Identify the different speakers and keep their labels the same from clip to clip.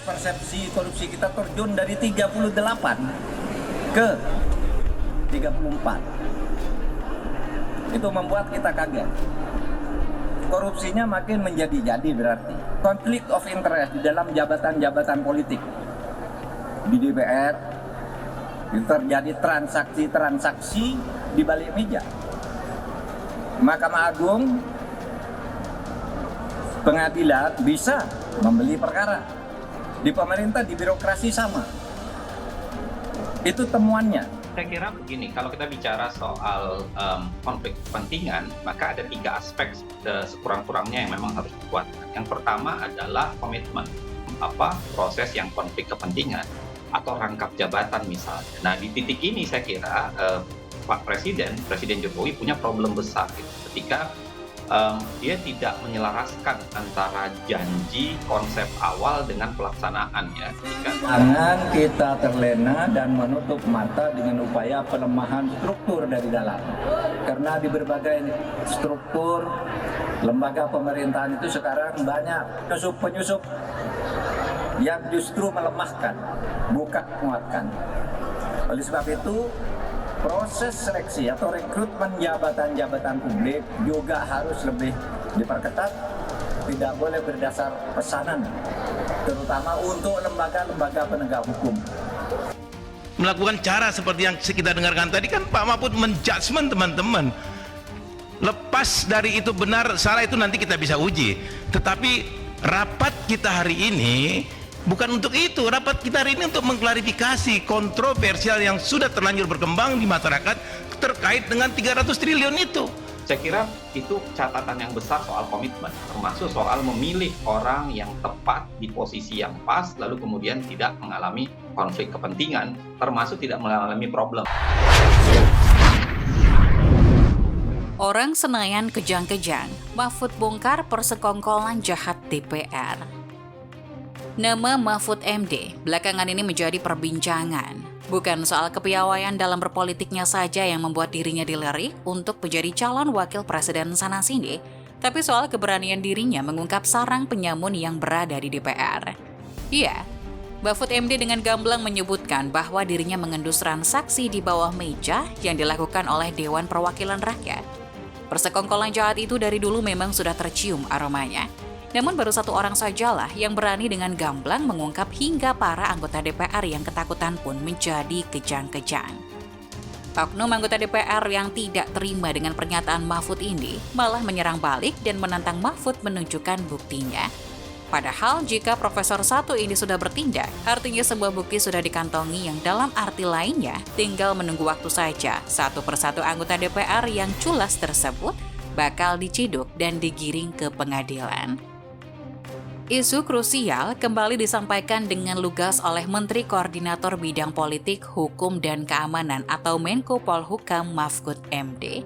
Speaker 1: persepsi korupsi kita terjun dari 38 ke 34. Itu membuat kita kaget. Korupsinya makin menjadi-jadi berarti. Konflik of interest di dalam jabatan-jabatan politik. Di DPR, itu terjadi transaksi-transaksi di balik meja. Mahkamah Agung, pengadilan bisa membeli perkara. Di pemerintah, di birokrasi sama. Itu temuannya.
Speaker 2: Saya kira begini, kalau kita bicara soal konflik kepentingan, maka ada 3 aspek sekurang-kurangnya yang memang harus dikuatkan. Yang pertama adalah komitmen, proses yang konflik kepentingan atau rangkap jabatan misalnya. Nah, di titik ini saya kira Pak Presiden Jokowi punya problem besar gitu, ketika dia tidak menyelaraskan antara janji konsep awal dengan pelaksanaannya.
Speaker 1: Jangan kita terlena dan menutup mata dengan upaya pelemahan struktur dari dalam. Karena di berbagai struktur lembaga pemerintahan itu sekarang banyak penyusup yang justru melemahkan, bukan menguatkan. Oleh sebab itu, proses seleksi atau rekrutmen jabatan-jabatan publik juga harus lebih diperketat, tidak boleh berdasar pesanan, terutama untuk lembaga-lembaga penegak hukum.
Speaker 3: Melakukan cara seperti yang kita dengarkan tadi kan Pak Mahfud menjudgment teman-teman. Lepas dari itu benar salah itu nanti kita bisa uji. Tetapi rapat kita hari ini bukan untuk itu. Rapat kita hari ini untuk mengklarifikasi kontroversial yang sudah terlanjur berkembang di masyarakat terkait dengan 300 triliun itu.
Speaker 2: Saya kira itu catatan yang besar soal komitmen, termasuk soal memilih orang yang tepat di posisi yang pas, lalu kemudian tidak mengalami konflik kepentingan, termasuk tidak mengalami problem.
Speaker 4: Orang Senayan kejang-kejang, Mahfud bongkar persekongkolan jahat DPR. Nama Mahfud MD belakangan ini menjadi perbincangan. Bukan soal kepiawaian dalam berpolitiknya saja yang membuat dirinya dilirik untuk menjadi calon wakil presiden sana-sini, tapi soal keberanian dirinya mengungkap sarang penyamun yang berada di DPR. Iya, Mahfud MD dengan gamblang menyebutkan bahwa dirinya mengendus transaksi di bawah meja yang dilakukan oleh Dewan Perwakilan Rakyat. Persekongkolan jahat itu dari dulu memang sudah tercium aromanya. Namun baru satu orang sajalah yang berani dengan gamblang mengungkap hingga para anggota DPR yang ketakutan pun menjadi kejang-kejang. Oknum anggota DPR yang tidak terima dengan pernyataan Mahfud ini malah menyerang balik dan menantang Mahfud menunjukkan buktinya. Padahal jika Profesor Satu ini sudah bertindak, artinya sebuah bukti sudah dikantongi yang dalam arti lainnya tinggal menunggu waktu saja satu persatu anggota DPR yang culas tersebut bakal diciduk dan digiring ke pengadilan. Isu krusial kembali disampaikan dengan lugas oleh Menteri Koordinator Bidang Politik, Hukum, dan Keamanan atau Menko Polhukam Mahfud MD.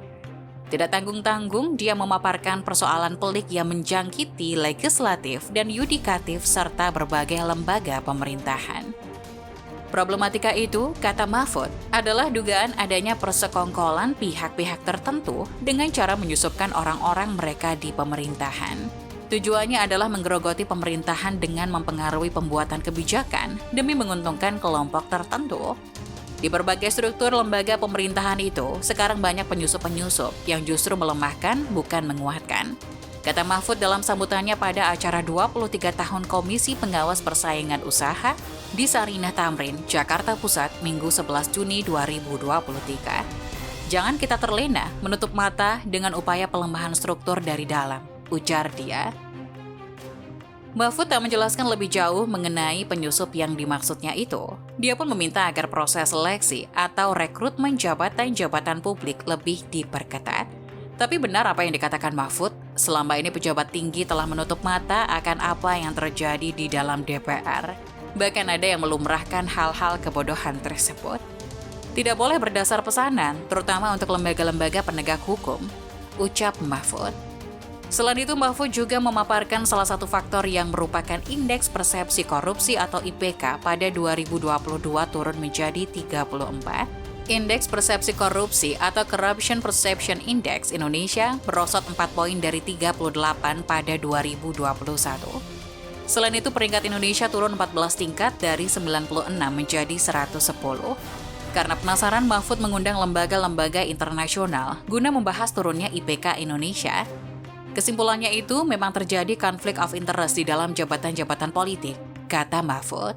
Speaker 4: Tidak tanggung-tanggung, dia memaparkan persoalan pelik yang menjangkiti legislatif dan yudikatif serta berbagai lembaga pemerintahan. Problematika itu, kata Mahfud, adalah dugaan adanya persekongkolan pihak-pihak tertentu dengan cara menyusupkan orang-orang mereka di pemerintahan. Tujuannya adalah menggerogoti pemerintahan dengan mempengaruhi pembuatan kebijakan demi menguntungkan kelompok tertentu. Di berbagai struktur lembaga pemerintahan itu, sekarang banyak penyusup-penyusup yang justru melemahkan, bukan menguatkan. Kata Mahfud dalam sambutannya pada acara 23 tahun Komisi Pengawas Persaingan Usaha di Sarinah Tamrin, Jakarta Pusat, Minggu 11 Juni 2023. Jangan kita terlena menutup mata dengan upaya pelemahan struktur dari dalam, ujar dia. Mahfud tak menjelaskan lebih jauh mengenai penyusup yang dimaksudnya itu. Dia pun meminta agar proses seleksi atau rekrutmen jabatan-jabatan publik lebih diperketat. Tapi benar apa yang dikatakan Mahfud, selama ini pejabat tinggi telah menutup mata akan apa yang terjadi di dalam DPR. Bahkan ada yang melumrahkan hal-hal kebodohan tersebut. Tidak boleh berdasar pesanan, terutama untuk lembaga-lembaga penegak hukum, ucap Mahfud. Selain itu, Mahfud juga memaparkan salah satu faktor yang merupakan Indeks Persepsi Korupsi atau IPK pada 2022 turun menjadi 34. Indeks Persepsi Korupsi atau Corruption Perception Index Indonesia merosot 4 poin dari 38 pada 2021. Selain itu, peringkat Indonesia turun 14 tingkat dari 96 menjadi 110. Karena penasaran, Mahfud mengundang lembaga-lembaga internasional guna membahas turunnya IPK Indonesia. Kesimpulannya itu memang terjadi konflik of interest di dalam jabatan-jabatan politik, kata Mahfud.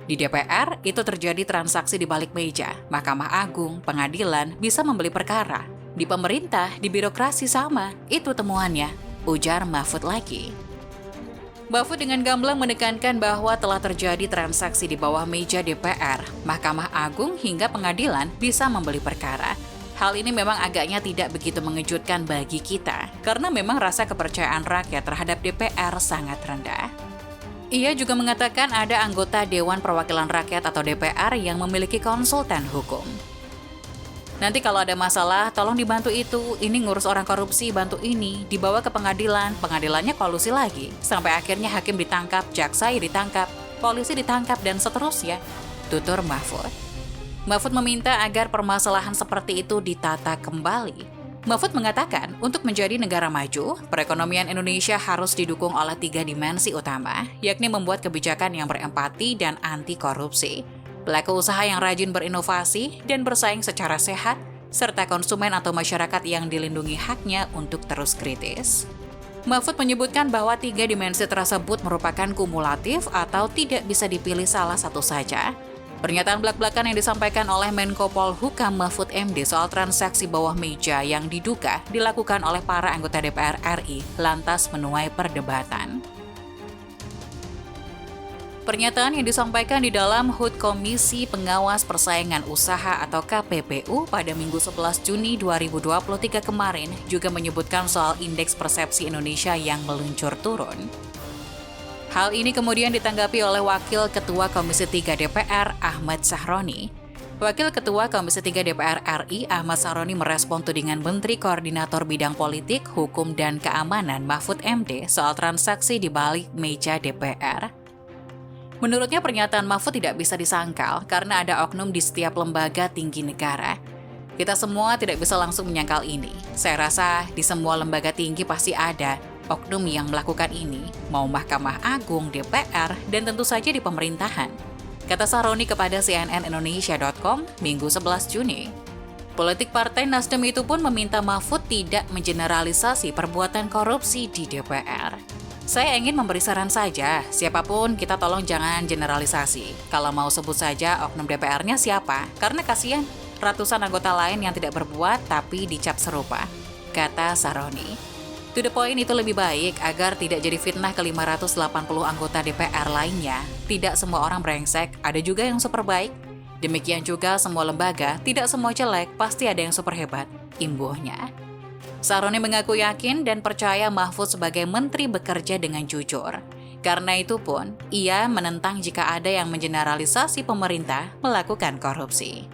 Speaker 4: Di DPR, itu terjadi transaksi di balik meja. Mahkamah Agung, pengadilan bisa membeli perkara. Di pemerintah, di birokrasi sama. Itu temuannya, ujar Mahfud lagi. Mahfud dengan gamblang menekankan bahwa telah terjadi transaksi di bawah meja DPR, Mahkamah Agung hingga pengadilan bisa membeli perkara. Hal ini memang agaknya tidak begitu mengejutkan bagi kita, karena memang rasa kepercayaan rakyat terhadap DPR sangat rendah. Ia juga mengatakan ada anggota Dewan Perwakilan Rakyat atau DPR yang memiliki konsultan hukum. Nanti kalau ada masalah, tolong dibantu itu, ini ngurus orang korupsi, bantu ini, dibawa ke pengadilan, pengadilannya kolusi lagi, sampai akhirnya hakim ditangkap, jaksa ditangkap, polisi ditangkap, dan seterusnya, tutur Mahfud. Mahfud meminta agar permasalahan seperti itu ditata kembali. Mahfud mengatakan, untuk menjadi negara maju, perekonomian Indonesia harus didukung oleh 3 dimensi utama, yakni membuat kebijakan yang berempati dan anti korupsi, pelaku usaha yang rajin berinovasi dan bersaing secara sehat, serta konsumen atau masyarakat yang dilindungi haknya untuk terus kritis. Mahfud menyebutkan bahwa 3 dimensi tersebut merupakan kumulatif atau tidak bisa dipilih salah satu saja. Pernyataan belak-belakan yang disampaikan oleh Menko Polhukam Mahfud MD soal transaksi bawah meja yang diduga dilakukan oleh para anggota DPR RI lantas menuai perdebatan. Pernyataan yang disampaikan di dalam HUT Komisi Pengawas Persaingan Usaha atau KPPU pada Minggu 11 Juni 2023 kemarin juga menyebutkan soal indeks persepsi Indonesia yang meluncur turun. Hal ini kemudian ditanggapi oleh Wakil Ketua Komisi 3 DPR Ahmad Sahroni. Wakil Ketua Komisi 3 DPR RI Ahmad Sahroni merespon tudingan Menteri Koordinator Bidang Politik, Hukum, dan Keamanan Mahfud MD soal transaksi di balik meja DPR. Menurutnya pernyataan Mahfud tidak bisa disangkal karena ada oknum di setiap lembaga tinggi negara. Kita semua tidak bisa langsung menyangkal ini. Saya rasa di semua lembaga tinggi pasti ada oknum yang melakukan ini, mau Mahkamah Agung, DPR, dan tentu saja di pemerintahan, kata Sahroni kepada cnnindonesia.com Minggu 11 Juni. Politik Partai Nasdem itu pun meminta Mahfud tidak mengeneralisasi perbuatan korupsi di DPR. Saya ingin memberi saran saja, siapapun kita tolong jangan generalisasi. Kalau mau sebut saja oknum DPR-nya siapa, karena kasihan ratusan anggota lain yang tidak berbuat tapi dicap serupa, kata Sahroni. To the point itu lebih baik agar tidak jadi fitnah ke 580 anggota DPR lainnya. Tidak semua orang brengsek, ada juga yang super baik. Demikian juga semua lembaga, tidak semua jelek, pasti ada yang super hebat, imbuhnya. Sahroni mengaku yakin dan percaya Mahfud sebagai menteri bekerja dengan jujur. Karena itu pun, ia menentang jika ada yang mengeneralisasi pemerintah melakukan korupsi.